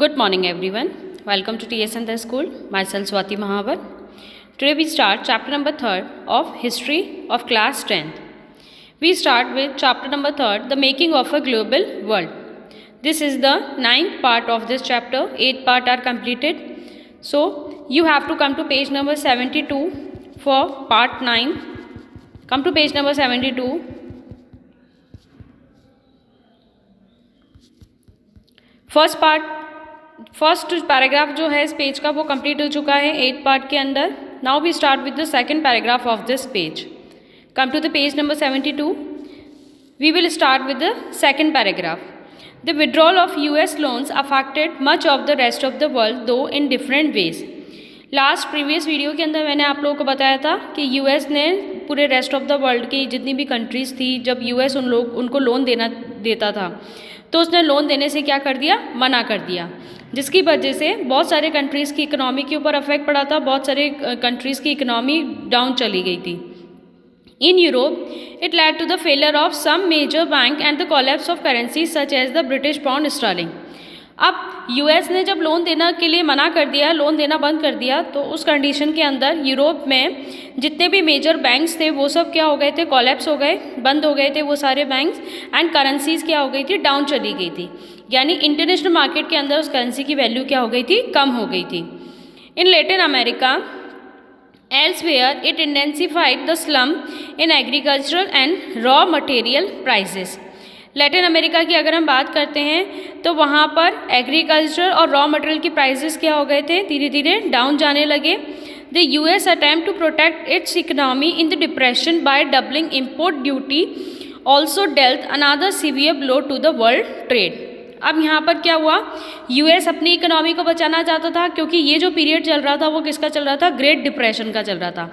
Good morning everyone. Welcome to TS and the School. Myself Swati Mahavar. Today we start chapter number 3 of History of class 10th. We start with chapter number 3, The Making of a Global World. This is the 9th part of this chapter. 8 parts are completed. So you have to come to page number 72 for part 9. Come to page number 72. First paragraph जो है इस page का वो complete हो चुका है 8 part के अंदर. Now we start with the second paragraph of this page. Come to the page number 72. We will start with the second paragraph. The withdrawal of US loans affected much of the rest of the world though in different ways. Last previous video के अंदर मैंने आप लोगों को बताया था कि US ने पूरे रेस्ट ऑफ द वर्ल्ड की जितनी भी कंट्रीज़ थी, जब यूएस उनको लोन देता था तो उसने लोन देने से क्या कर दिया, मना कर दिया, जिसकी वजह से बहुत सारे कंट्रीज़ की इकोनॉमी के ऊपर अफेक्ट पड़ा था. बहुत सारे कंट्रीज़ की इकोनॉमी डाउन चली गई थी. In Europe it led to the failure of some major bank and the collapse of currency such as the British pound sterling. अब यूएस ने जब लोन देना के लिए मना कर दिया, लोन देना बंद कर दिया, तो उस कंडीशन के अंदर यूरोप में जितने भी मेजर बैंक्स थे वो सब क्या हो गए थे, कोलैप्स हो गए, बंद हो गए थे वो सारे बैंक्स. एंड करेंसीज क्या हो गई थी, डाउन चली गई थी. यानी इंटरनेशनल मार्केट के अंदर उस करेंसी की वैल्यू क्या हो गई थी, कम हो गई थी. In Latin America elsewhere it intensified the slum in agricultural and raw material prices. Latin America की अगर हम बात करते हैं तो वहाँ पर एग्रीकल्चर और रॉ मटेरियल की प्राइसेस क्या हो गए थे, धीरे धीरे डाउन जाने लगे. The US attempt to protect its economy in the depression by doubling import duty also dealt another severe blow to the world trade. अब यहाँ पर क्या हुआ, यूएस अपनी इकोनॉमी को बचाना चाहता था, क्योंकि ये जो पीरियड चल रहा था वो किसका चल रहा था, ग्रेट डिप्रेशन का चल रहा था.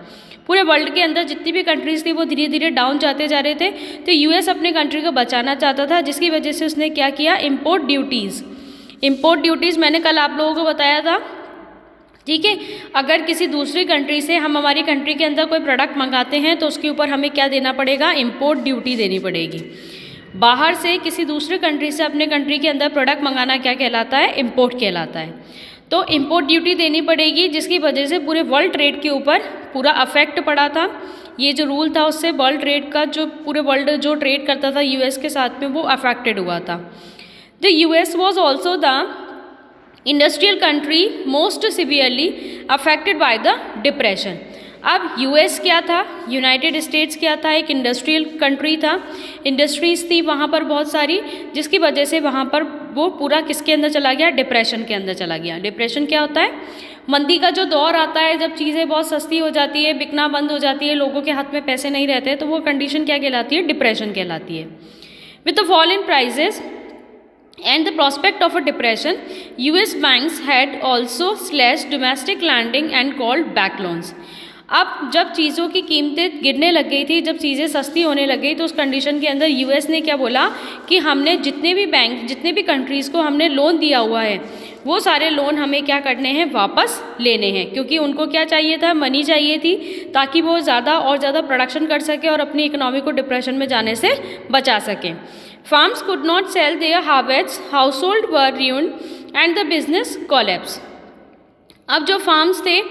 पूरे वर्ल्ड के अंदर जितनी भी कंट्रीज़ थी वो धीरे धीरे डाउन जाते जा रहे थे. तो यूएस अपने कंट्री को बचाना चाहता था, जिसकी वजह से उसने क्या किया, इम्पोर्ट ड्यूटीज़ मैंने कल आप लोगों को बताया था. ठीक है, अगर किसी दूसरी कंट्री से हम हमारी कंट्री के अंदर कोई प्रोडक्ट मंगाते हैं तो उसके ऊपर हमें क्या देना पड़ेगा, इम्पोर्ट ड्यूटी देनी पड़ेगी. बाहर से किसी दूसरे कंट्री से अपने कंट्री के अंदर प्रोडक्ट मंगाना क्या कहलाता है, इम्पोर्ट कहलाता है. तो इम्पोर्ट ड्यूटी देनी पड़ेगी, जिसकी वजह से पूरे वर्ल्ड ट्रेड के ऊपर पूरा अफेक्ट पड़ा था. ये जो रूल था उससे वर्ल्ड ट्रेड का जो पूरे वर्ल्ड जो ट्रेड करता था यूएस के साथ में वो अफेक्टेड हुआ था. The US was also the industrial country most severely affected by the depression. अब यूएस क्या था, यूनाइटेड स्टेट्स क्या था, एक इंडस्ट्रियल कंट्री था. इंडस्ट्रीज़ थी वहाँ पर बहुत सारी, जिसकी वजह से वहाँ पर वो पूरा किसके अंदर चला गया, डिप्रेशन के अंदर चला गया. डिप्रेशन क्या होता है, मंदी का जो दौर आता है, जब चीज़ें बहुत सस्ती हो जाती है, बिकना बंद हो जाती है, लोगों के हाथ में पैसे नहीं रहते, तो वो कंडीशन क्या कहलाती है, डिप्रेशन कहलाती है. With the fall in prices and the prospect of a depression, US banks had also slashed domestic lending and called back loans. अब जब चीज़ों की कीमतें गिरने लग गई थी, जब चीज़ें सस्ती होने लग गई, तो उस कंडीशन के अंदर यूएस ने क्या बोला कि हमने जितने भी कंट्रीज़ को हमने लोन दिया हुआ है वो सारे लोन हमें क्या करने हैं, वापस लेने हैं. क्योंकि उनको क्या चाहिए था, मनी चाहिए थी, ताकि वो ज़्यादा और ज़्यादा प्रोडक्शन कर सके और अपनी इकोनॉमी को डिप्रेशन में जाने से बचा सकें. Farms could not sell their harvests, households were ruined and the business collapsed. अब जो फार्म्स थे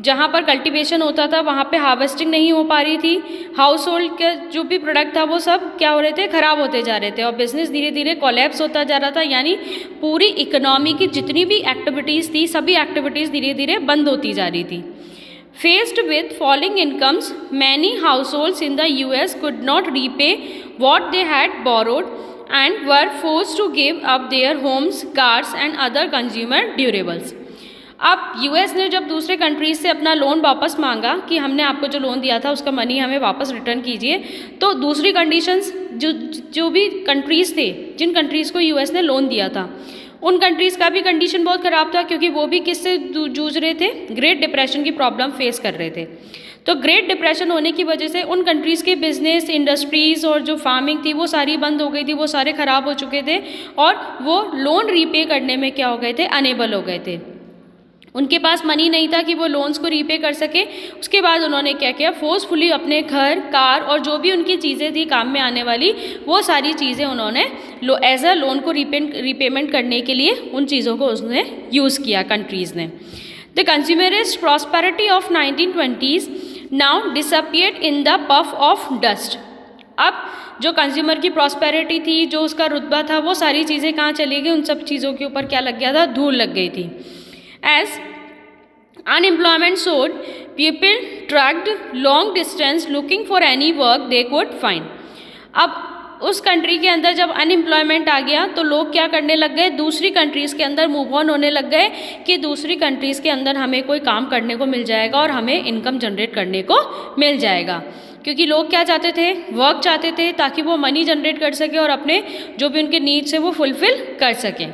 जहाँ पर कल्टीवेशन होता था वहाँ पे हार्वेस्टिंग नहीं हो पा रही थी, हाउस होल्ड के जो भी प्रोडक्ट था वो सब क्या हो रहे थे, ख़राब होते जा रहे थे, और बिजनेस धीरे धीरे कोलैप्स होता जा रहा था. यानी पूरी इकोनॉमी की जितनी भी एक्टिविटीज़ थी, सभी एक्टिविटीज़ धीरे धीरे बंद होती जा रही थी. Faced with falling incomes, many households in the US could not repay what they had borrowed and were forced to give up their homes, cars and other consumer durables. अब यूएस ने जब दूसरे कंट्रीज से अपना loan वापस मांगा कि हमने आपको जो लोन दिया था उसका मनी हमें वापस रिटर्न कीजिए, तो दूसरी कंडीशंस जो भी कंट्रीज़ थे, जिन कंट्रीज़ को यूएस ने लोन दिया था, उन कंट्रीज़ का भी कंडीशन बहुत ख़राब था, क्योंकि वो भी किससे जूझ रहे थे, ग्रेट डिप्रेशन की प्रॉब्लम फेस कर रहे थे. तो ग्रेट डिप्रेशन होने की वजह से उन कंट्रीज़ के बिजनेस, इंडस्ट्रीज़ और जो फार्मिंग थी वो सारी बंद हो गई थी, वो सारे ख़राब हो चुके थे, और वो लोन रीपे करने में क्या हो गए थे, अनेबल हो गए थे. उनके पास मनी नहीं था कि वो लोन्स को रीपे कर सके। उसके बाद उन्होंने क्या किया, फोर्सफुली अपने घर, कार और जो भी उनकी चीज़ें थी काम में आने वाली, वो सारी चीज़ें उन्होंने एज अ लोन को रीपेमेंट करने के लिए उन चीज़ों को उसने यूज़ किया कंट्रीज़ ने। The consumerist prosperity of 1920s now disappeared in the puff of dust. अब जो कंज्यूमर की प्रॉस्पेरिटी थी, जो उसका रुतबा था, वो सारी चीज़ें कहाँ चली गई, उन सब चीज़ों के ऊपर क्या लग गया था, धूल लग गई थी। As unemployment soared, people trekked long distance looking for any work they could find. अब उस कंट्री के अंदर जब अनएम्प्लॉयमेंट आ गया तो लोग क्या करने लग गए, दूसरी कंट्रीज़ के अंदर मूव ऑन होने लग गए कि दूसरी कंट्रीज़ के अंदर हमें कोई काम करने को मिल जाएगा और हमें इनकम जनरेट करने को मिल जाएगा। क्योंकि लोग क्या चाहते थे, वर्क चाहते थे ताकि वो मनी जनरेट कर सके और अपने जो भी उनके नीड्स है वो फुलफिल कर सकें।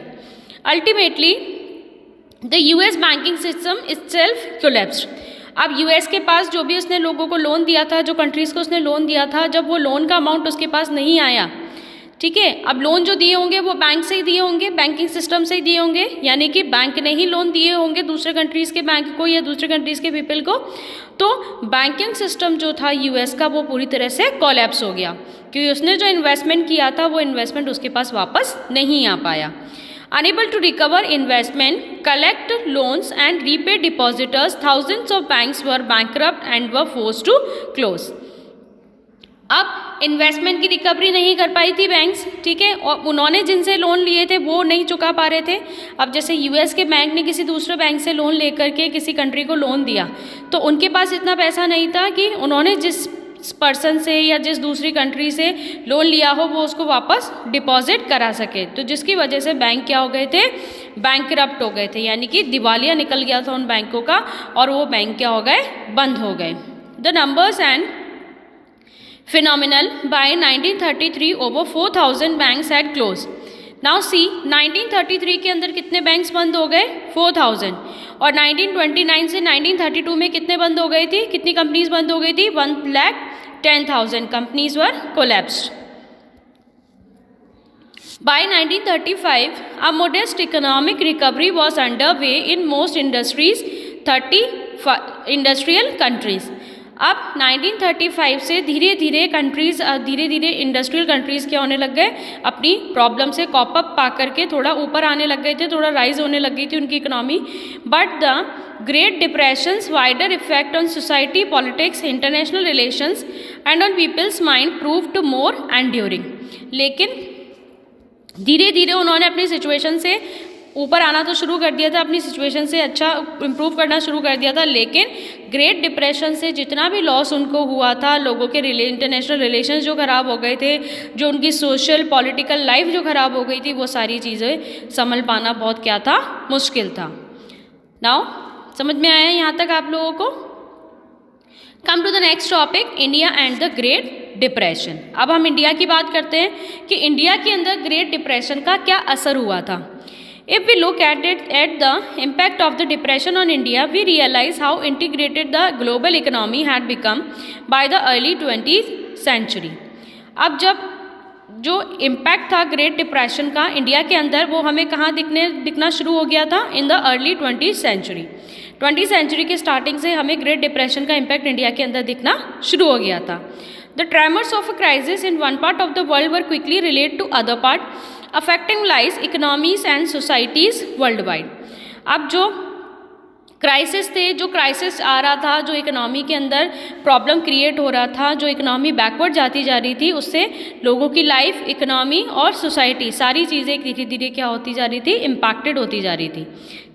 Ultimately the US banking system itself collapsed। अब US के पास जो भी उसने लोगों को लोन दिया था, जो कंट्रीज़ को उसने लोन दिया था, जब वो लोन का अमाउंट उसके पास नहीं आया, ठीक है, अब लोन जो दिए होंगे वो बैंक से ही दिए होंगे, बैंकिंग सिस्टम से ही दिए होंगे, यानी कि बैंक ने ही लोन दिए होंगे दूसरे कंट्रीज़ के बैंक को या दूसरे कंट्रीज़ के पीपल को। तो बैंकिंग सिस्टम जो था US का वो पूरी तरह से कोलैप्स हो गया, क्योंकि उसने जो इन्वेस्टमेंट किया था वो इन्वेस्टमेंट उसके पास वापस नहीं आ पाया। Unable to recover investment, collect loans and repay depositors, thousands of banks were bankrupt and were forced to close। अब इन्वेस्टमेंट की रिकवरी नहीं कर पाई थी बैंक्स, ठीक है, और उन्होंने जिनसे लोन लिए थे वो नहीं चुका पा रहे थे। अब जैसे US के बैंक ने किसी दूसरे बैंक से लोन लेकर के किसी कंट्री को लोन दिया तो उनके पास इतना पैसा नहीं था कि उन्होंने जिस पर्सन से या जिस दूसरी कंट्री से लोन लिया हो वो उसको वापस डिपॉजिट करा सके। तो जिसकी वजह से बैंक क्या हो गए थे, बैंकरप्ट हो गए थे, यानी कि दिवालिया निकल गया था उन बैंकों का और वो बैंक क्या हो गए, बंद हो गए। The numbers and phenomenal by 1933 over 4000 banks had close. Now see 1933 के अंदर कितने बैंक्स बंद हो गए, 4000, और 1929 से 1932 में कितने बंद हो गई थी, कितनी कंपनीज बंद हो गई थी, 1,10,000 companies were collapsed. By 1935, a modest economic recovery was underway in most industries, 30 industrial countries। अब 1935 से धीरे धीरे इंडस्ट्रियल कंट्रीज़ क्या होने लग गए, अपनी प्रॉब्लम से कॉप अप पा करके थोड़ा ऊपर आने लग गए थे, थोड़ा राइज होने लग गई थी उनकी economy. But the great depressions wider effect on society, politics, international relations and on people's mind proved more enduring. लेकिन धीरे धीरे उन्होंने अपनी सिचुएशन से ऊपर आना तो शुरू कर दिया था, अपनी सिचुएशन से अच्छा इम्प्रूव करना शुरू कर दिया था, लेकिन ग्रेट डिप्रेशन से जितना भी लॉस उनको हुआ था, लोगों के इंटरनेशनल रिलेशंस जो ख़राब हो गए थे, जो उनकी सोशल पॉलिटिकल लाइफ जो ख़राब हो गई थी, वो सारी चीज़ें संभल पाना बहुत क्या था, मुश्किल था। नाउ समझ में आया यहाँ तक आप लोगों को? Come to the next topic, India and the great depression. अब हम इंडिया की बात करते हैं कि इंडिया के अंदर ग्रेट डिप्रेशन का क्या असर हुआ था। If we look at the impact of the depression on India, we realize how integrated the global economy had become by the early 20th century। अब जब जो इम्पैक्ट था ग्रेट डिप्रेशन का इंडिया के अंदर, वो हमें कहाँ दिखना शुरू हो गया था, in the early 20th century. 20th century की स्टार्टिंग से हमें ग्रेट डिप्रेशन का इम्पैक्ट इंडिया के अंदर दिखना शुरू हो गया था। The tremors of a crisis in one part of the world were quickly relayed to other part, affecting lives, economies and societies worldwide। अब जो क्राइसिस थे, जो क्राइसिस आ रहा था, जो इकोनॉमी के अंदर प्रॉब्लम क्रिएट हो रहा था, जो इकोनॉमी बैकवर्ड जाती जा रही थी, उससे लोगों की लाइफ, इकोनॉमी और सोसाइटी सारी चीज़ें धीरे धीरे क्या होती जा रही थी, इम्पैक्टेड होती जा रही थी।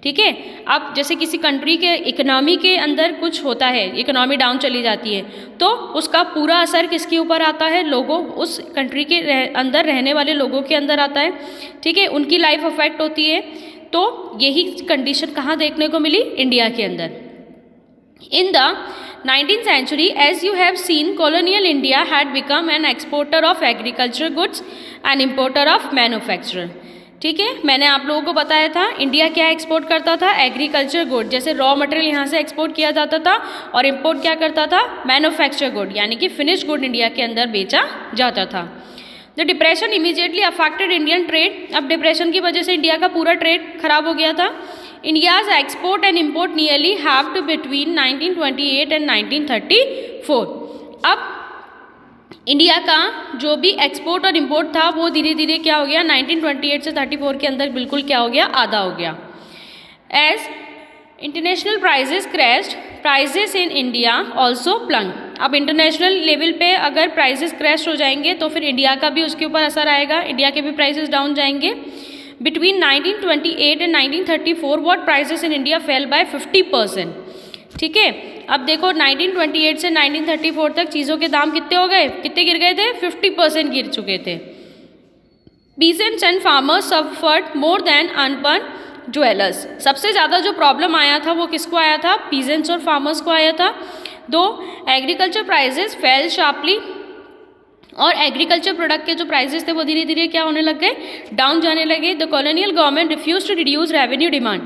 ठीक है, अब जैसे किसी कंट्री के इकोनॉमी के अंदर कुछ होता है, इकोनॉमी डाउन चली जाती है, तो उसका पूरा असर किसके ऊपर आता है, लोगों, उस कंट्री के अंदर रहने वाले लोगों के अंदर आता है। ठीक है, उनकी लाइफ अफेक्ट होती है। तो यही कंडीशन कहाँ देखने को मिली, इंडिया के अंदर। In the 19th century, as you have seen, colonial India had become an exporter of agricultural goods and importer of manufacturer। ठीक है, मैंने आप लोगों को बताया था इंडिया क्या एक्सपोर्ट करता था, एग्रीकल्चर गुड, जैसे रॉ मटेरियल यहाँ से एक्सपोर्ट किया जाता था, और इंपोर्ट क्या करता था, मैन्युफैक्चर गुड, यानी कि फिनिश गुड इंडिया के अंदर बेचा जाता था। The depression immediately affected Indian trade. अब डिप्रेशन की वजह से इंडिया का पूरा ट्रेड खराब हो गया था। India's export and import nearly halved between 1928 and 1934. अब इंडिया का जो भी एक्सपोर्ट और इंपोर्ट था वो धीरे धीरे क्या हो गया, 1928 से 34 के अंदर बिल्कुल क्या हो गया, आधा हो गया. As international prices crashed, prices in India also plunge. अब इंटरनेशनल लेवल पे अगर प्राइजेस क्रैश हो जाएंगे तो फिर इंडिया का भी उसके ऊपर असर आएगा, इंडिया के भी प्राइजेस डाउन जाएंगे. Between 1928 and 1934 what prices in India fell by 50%. ठीक है, अब देखो 1928 से 1934 तक चीज़ों के दाम कितने हो गए, कितने गिर गए थे, 50% गिर चुके थे. Peasants and farmers suffered more than urban jewellers. सबसे ज़्यादा जो प्रॉब्लम आया था वो किसको आया था, पीजेंट्स और फार्मर्स को आया था. दो एग्रीकल्चर प्राइजेस फेल शार्पली, और एग्रीकल्चर प्रोडक्ट के जो प्राइजेस थे वो धीरे धीरे क्या होने लग गए, डाउन जाने लगे. The colonial government refuse to reduce revenue demand.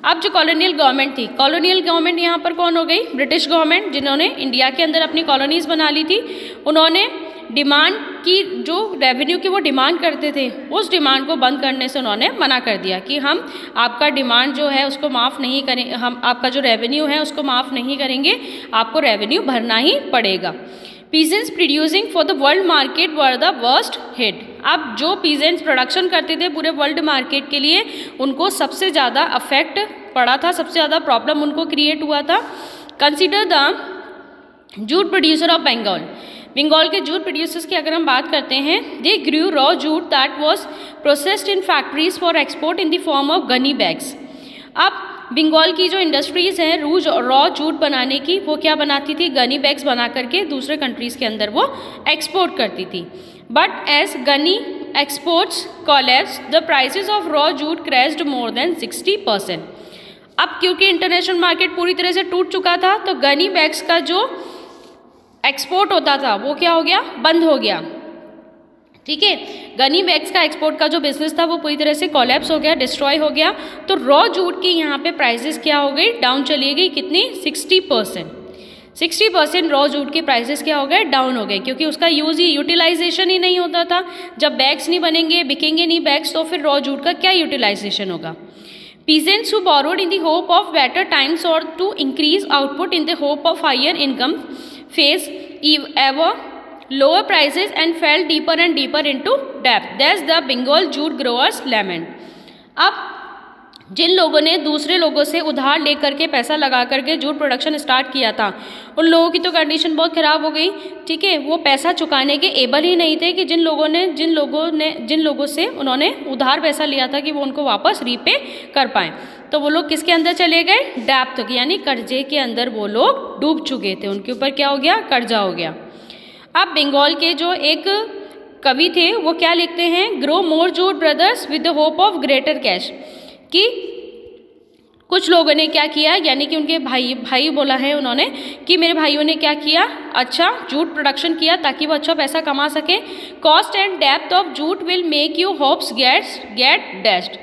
अब जो कॉलोनियल गवर्नमेंट थी, कॉलोनियल गवर्नमेंट यहाँ पर कौन हो गई, ब्रिटिश गवर्नमेंट, जिन्होंने इंडिया के अंदर अपनी कॉलोनीज बना ली थी. उन्होंने डिमांड की, जो रेवेन्यू की वो डिमांड करते थे, उस डिमांड को बंद करने से उन्होंने मना कर दिया कि हम आपका डिमांड जो है उसको माफ़ नहीं करें, हम आपका जो रेवेन्यू है उसको माफ़ नहीं करेंगे, आपको रेवेन्यू भरना ही पड़ेगा. Peasants producing for the world market were the worst hit. अब जो पीजेंट्स प्रोडक्शन करते थे पूरे वर्ल्ड मार्केट के लिए, उनको सबसे ज़्यादा अफेक्ट पड़ा था, सबसे ज़्यादा प्रॉब्लम उनको क्रिएट हुआ था. Consider the jute producer of Bengal. Bengal के जूट प्रोड्यूसर्स की अगर हम बात करते हैं, they grew raw jute that was processed in factories for export in the form of gunny bags. अब बंगाल की जो इंडस्ट्रीज़ हैं रॉ जूट बनाने की, वो क्या बनाती थी, गनी बैग्स बना करके दूसरे कंट्रीज़ के अंदर वो एक्सपोर्ट करती थी. But as gunny exports collapse, the prices of raw jute crashed more than 60%. अब क्योंकि इंटरनेशनल मार्केट पूरी तरह से टूट चुका था, तो गनी बैग्स का जो एक्सपोर्ट होता था वो क्या हो गया, बंद हो गया. ठीक है, गनी बैग्स का एक्सपोर्ट का जो बिजनेस था वो पूरी तरह से कोलैप्स हो गया, डिस्ट्रॉय हो गया. तो रॉ जूट की यहाँ पे प्राइसेस क्या हो गई, डाउन चली गई. कितनी, 60%. 60% रॉ जूट के प्राइसेस क्या हो गए, डाउन हो गए, क्योंकि उसका यूज़ ही, यूटिलाइजेशन ही नहीं होता था. जब बैग्स नहीं बनेंगे, बिकेंगे नहीं बैग्स, तो फिर रॉ जूट का क्या यूटिलाइजेशन होगा. Peasants who borrowed in the hope of better times or to increase output in the hope of higher income face ever lower prices and fell deeper and deeper into debt. That's the Bengal jute growers lament. अब जिन लोगों ने दूसरे लोगों से उधार लेकर के पैसा लगा करके जूट प्रोडक्शन स्टार्ट किया था, उन लोगों की तो कंडीशन बहुत ख़राब हो गई. ठीक है, वो पैसा चुकाने के एबल ही नहीं थे कि जिन लोगों से उन्होंने उधार पैसा लिया था कि वो उनको वापस रीपे कर पाएँ. तो वो लोग किसके अंदर चले गए, डेप्थ यानी कर्जे के अंदर वो लोग डूब चुके थे, उनके ऊपर क्या हो गया, कर्जा हो गया. अब बंगाल के जो एक कवि थे वो क्या लिखते हैं, grow more jute brothers with the hope of greater cash. कि कुछ लोगों ने क्या किया, यानी कि उनके भाई बोला है उन्होंने कि मेरे भाइयों ने क्या किया, अच्छा जूट प्रोडक्शन किया ताकि वो अच्छा पैसा कमा सके. Cost and depth of jute will make you hopes get dashed.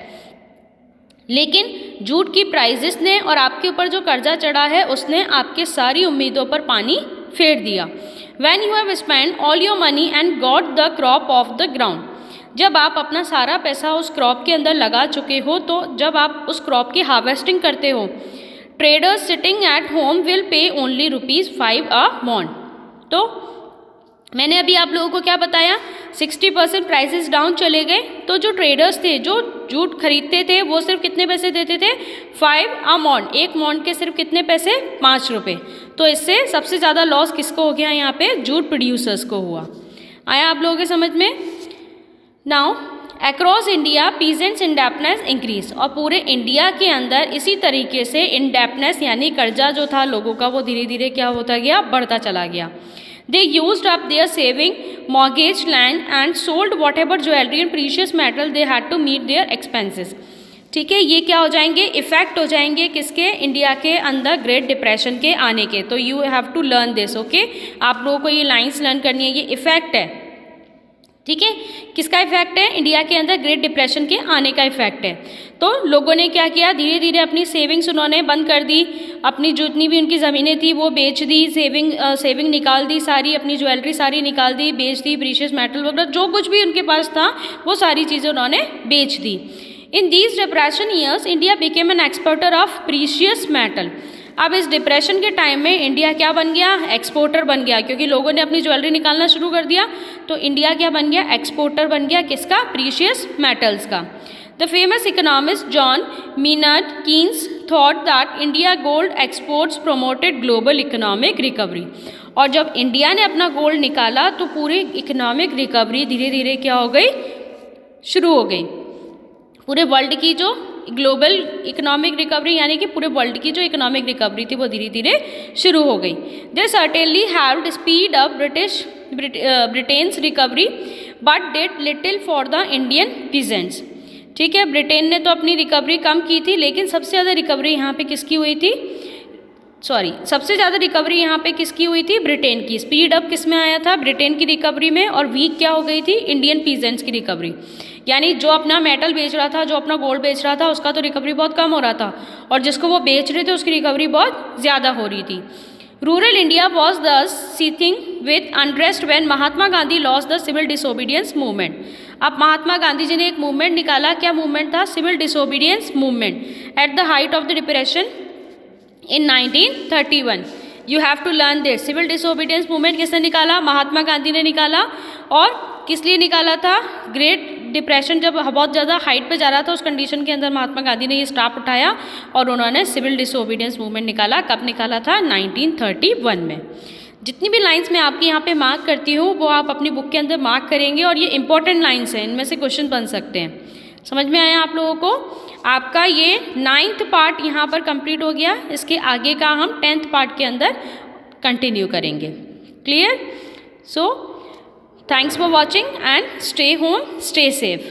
लेकिन जूट की प्राइजेस ने और आपके ऊपर जो कर्जा चढ़ा है उसने आपके सारी उम्मीदों पर पानी फेर दिया. When you have spent all your money and got the crop off the ground. जब आप अपना सारा पैसा उस क्रॉप के अंदर लगा चुके हो, तो जब आप उस क्रॉप की हार्वेस्टिंग करते हो, traders sitting at home will pay only ₹5 अ मॉन. तो मैंने अभी आप लोगों को क्या बताया, 60% प्राइसेस डाउन चले गए. तो जो ट्रेडर्स थे, जो जूट खरीदते थे, वो सिर्फ कितने पैसे देते थे, 5 अ मॉन. एक मॉन के सिर्फ कितने पैसे, 5 रुपये. तो इससे सबसे ज़्यादा लॉस किसको हो गया, यहाँ पे जूट प्रोड्यूसर्स को हुआ. आया आप लोगों के समझ में. Now across India peasants indebtedness increase. और पूरे इंडिया के अंदर इसी तरीके से इंडेप्टनेस यानी कर्जा जो था लोगों का वो धीरे धीरे क्या होता गया, बढ़ता चला गया. They used up their savings, mortgage land and sold whatever jewellery and precious metal they had to meet their expenses. ठीक है, ये क्या हो जाएंगे, इफेक्ट हो जाएंगे किसके, इंडिया के अंदर ग्रेट डिप्रेशन के आने के. तो you have to learn this. Okay, आप लोगों को ये लाइन्स लर्न करनी है, ये इफेक्ट है. ठीक है, किसका इफेक्ट है, इंडिया के अंदर ग्रेट डिप्रेशन के आने का इफेक्ट है. तो लोगों ने क्या किया, धीरे धीरे अपनी सेविंग्स उन्होंने बंद कर दी, अपनी जितनी भी उनकी ज़मीनें थी वो बेच दी, सेविंग निकाल दी सारी, अपनी ज्वेलरी सारी निकाल दी, बेच दी, प्रीशियस मेटल वगैरह जो कुछ भी उनके पास था वो सारी चीज़ें उन्होंने बेच दी. In these depression years India became an exporter of precious metal. अब इस डिप्रेशन के टाइम में इंडिया क्या बन गया? एक्सपोर्टर बन गया, क्योंकि लोगों ने अपनी ज्वेलरी निकालना शुरू कर दिया, तो इंडिया क्या बन गया? एक्सपोर्टर बन गया। किसका? प्रीशियस मेटल्स का। The famous economist John Maynard Keynes thought that India gold exports promoted global economic recovery. और जब इंडिया ने अपना गोल्ड निकाला तो पूरी इकोनॉमिक रिकवरी धीरे धीरे क्या हो गई? शुरू हो गई। पूरे वर्ल्ड की जो ग्लोबल इकोनॉमिक रिकवरी यानी कि पूरे वर्ल्ड की जो इकोनॉमिक रिकवरी थी वो धीरे धीरे शुरू हो गई। They certainly haved speed up Britain's recovery but did little for the Indian peasants. ठीक है, ब्रिटेन ने तो अपनी रिकवरी कम की थी, लेकिन सबसे ज़्यादा रिकवरी यहाँ पे किसकी हुई थी? सबसे ज़्यादा रिकवरी यहाँ पे किसकी हुई थी? ब्रिटेन की। स्पीड अप किस में आया था? ब्रिटेन की रिकवरी में। और वीक क्या हो गई थी? इंडियन पीजेंट्स की रिकवरी। यानी जो अपना मेटल बेच रहा था, जो अपना गोल्ड बेच रहा था, उसका तो रिकवरी बहुत कम हो रहा था, और जिसको वो बेच रहे थे उसकी रिकवरी बहुत ज़्यादा हो रही थी। Rural India was thus seething with unrest when Mahatma Gandhi lost the civil disobedience movement. अब महात्मा गांधी जी ने एक मूवमेंट निकाला। क्या मूवमेंट था? Civil disobedience movement at the height of the depression in 1931। You have to learn this. Civil disobedience movement किसने निकाला? महात्मा गांधी ने निकाला। और किस लिए निकाला था? ग्रेट डिप्रेशन जब बहुत ज़्यादा हाइट पे जा रहा था, उस कंडीशन के अंदर महात्मा गांधी ने ये स्टाफ उठाया और उन्होंने सिविल डिसोबीडियंस मूवमेंट निकाला। कब निकाला था? 1931 में। जितनी भी लाइंस मैं आपकी यहाँ पे मार्क करती हूँ वो आप अपनी बुक के अंदर मार्क करेंगे, और ये इंपॉर्टेंट लाइंस हैं, इनमें से क्वेश्चन बन सकते हैं। समझ में आया आप लोगों को? आपका ये 9th पार्ट यहाँ पर कंप्लीट हो गया। इसके आगे का हम 10th पार्ट के अंदर कंटिन्यू करेंगे। Clear? So thanks for watching and stay home, stay safe.